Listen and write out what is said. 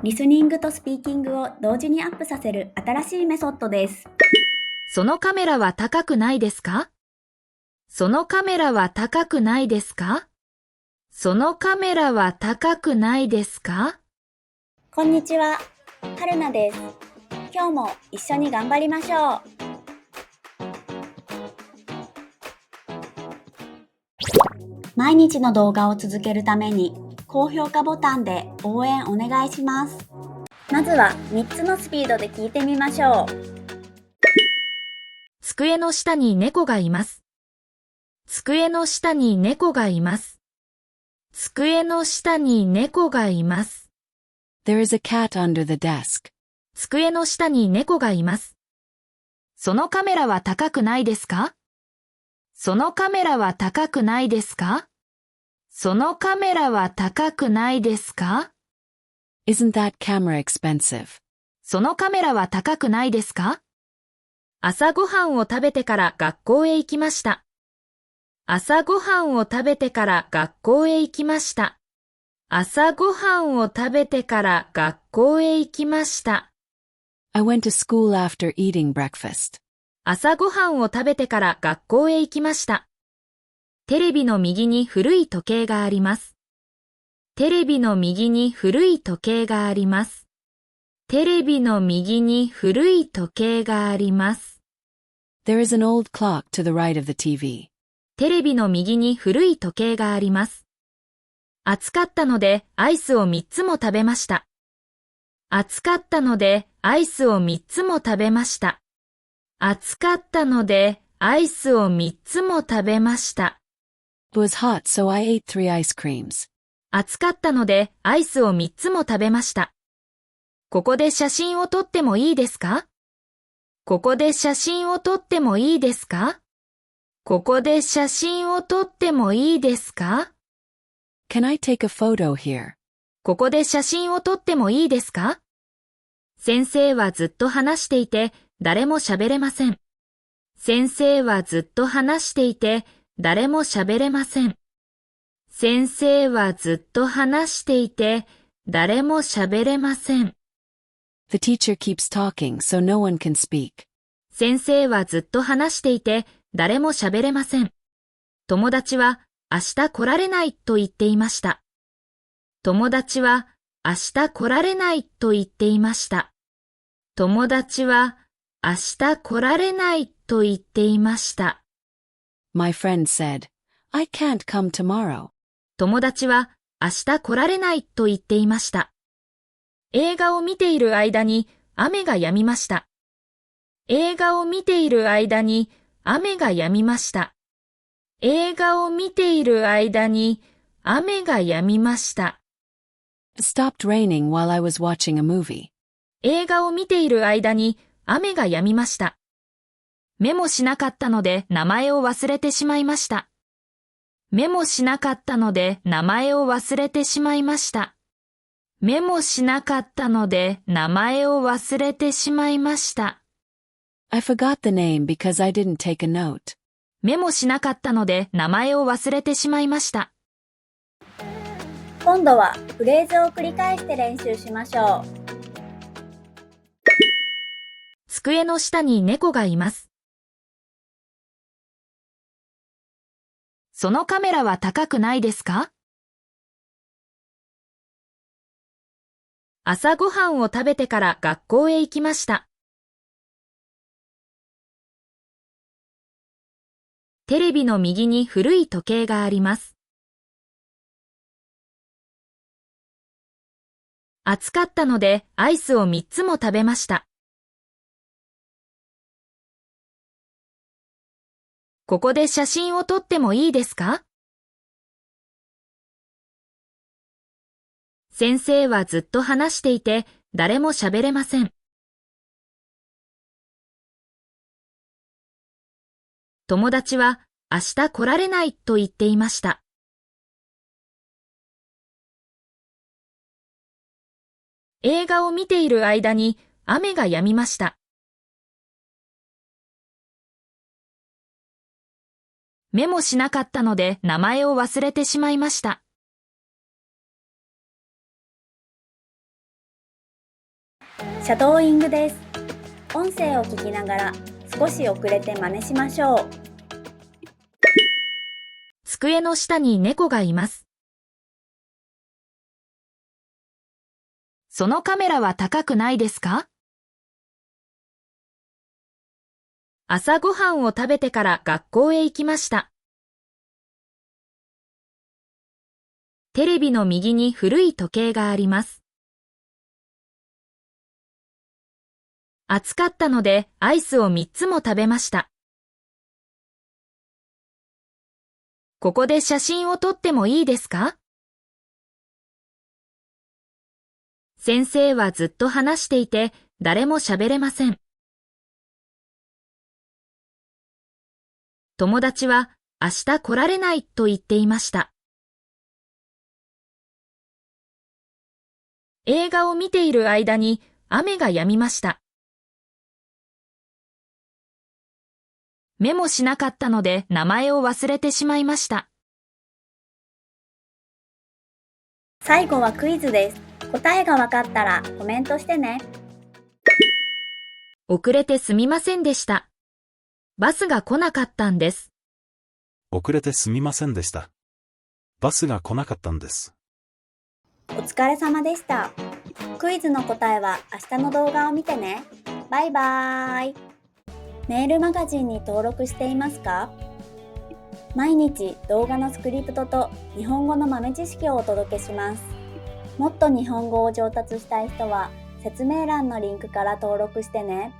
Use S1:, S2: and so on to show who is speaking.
S1: リスニングとスピーキングを同時にアップさせる新しいメソッドです。
S2: そのカメラは高くないですか？そのカメラは高くないですか？そのカメラは高くないですか？
S1: こんにちは、はるなです。今日も一緒に頑張りましょう。毎日の動画を続けるために高評価ボタンで応援お願いします。まずは3つのスピードで聞いてみましょう。
S2: 机の下に猫がいます。机の下に猫がいます。机の下に猫がいます。
S3: There is a cat under the desk.
S2: 机の下に猫がいます。そのカメラは高くないですか？そのカメラは高くないですか？そのカメラは高くないですか？
S3: Isn't that camera expensive?
S2: そのカメラは高くないですか？朝ごはんを食べてから学校へ行きました。朝ごはんを食べてから学校へ行きました。朝ごはんを食べてから学校へ行きました。
S3: I went to school after eating breakfast.
S2: 朝ごはんを食べてから学校へ行きました。テレビの右に古い時計があります。テレビの右に古い時計があります。テレビの右に古い時計があります。
S3: There is an old clock to the right of the TV.
S2: テレビの右に古い時計があります。暑かったのでアイスを3つも食べました。暑かったのでアイスを3つも食べました。暑かったのでアイスを3つも食べました。
S3: It was hot, so I ate 3 ice creams.
S2: 暑かったのでアイスを3つも食べました。ここで写真を撮ってもいいですか？ここで写真を撮ってもいいですか？ここで写真を撮ってもいいですか？
S3: Can I take a photo here?
S2: ここで写真を撮ってもいいですか？先生はずっと話していて誰も喋れません。先生はずっと話していて誰も喋れません。先生はずっと話していて誰も喋れません。
S3: The teacher keeps talking, so no one can speak.
S2: 先生はずっと話していて誰も喋れません。友達は明日来られないと言っていました。友達は明日来られないと言っていました。友達は明日来られないと言っていました。
S3: My friend said, I can't come tomorrow.
S2: 友達は明日来られないと言っていました。映画を見ている間に雨が止みました。映画を見ている間に雨が止みました。映画を見ている間に雨が止みました。
S3: It stopped raining while I was watching a movie.
S2: 映画を見ている間に雨が止みました。メモしなかったので名前を忘れてしまいました。メモしなかったので名前を忘れてしまいました。メモしなかったので名前を忘れてしまいました。
S3: I forgot the name because I didn't take a note.
S2: メモしなかったので名前を忘れてしまいました。
S1: 今度はフレーズを繰り返して練習しましょう。
S2: 机の下に猫がいます。そのカメラは高くないですか？朝ごはんを食べてから学校へ行きました。テレビの右に古い時計があります。暑かったのでアイスを3つも食べました。ここで写真を撮ってもいいですか？先生はずっと話していて誰も喋れません。友達は明日来られないと言っていました。映画を見ている間に雨が止みました。メモしなかったので名前を忘れてしまいました。
S1: シャドーイングです。音声を聞きながら少し遅れて真似しましょう。
S2: 机の下に猫がいます。そのカメラは高くないですか？朝ごはんを食べてから学校へ行きました。テレビの右に古い時計があります。暑かったのでアイスを3つも食べました。ここで写真を撮ってもいいですか？先生はずっと話していて誰も喋れません。友達は明日来られないと言っていました。映画を見ている間に雨が止みました。メモしなかったので名前を忘れてしまいました。
S1: 最後はクイズです。答えがわかったらコメントしてね。
S2: 遅れてすみませんでした。バスが来なかったんです。
S4: 遅れてすみませんでした。バスが来なかったんです。
S1: お疲れ様でした。クイズの答えは明日の動画を見てね。バイバーイ。メールマガジンに登録していますか？毎日動画のスクリプトと日本語の豆知識をお届けします。もっと日本語を上達したい人は説明欄のリンクから登録してね。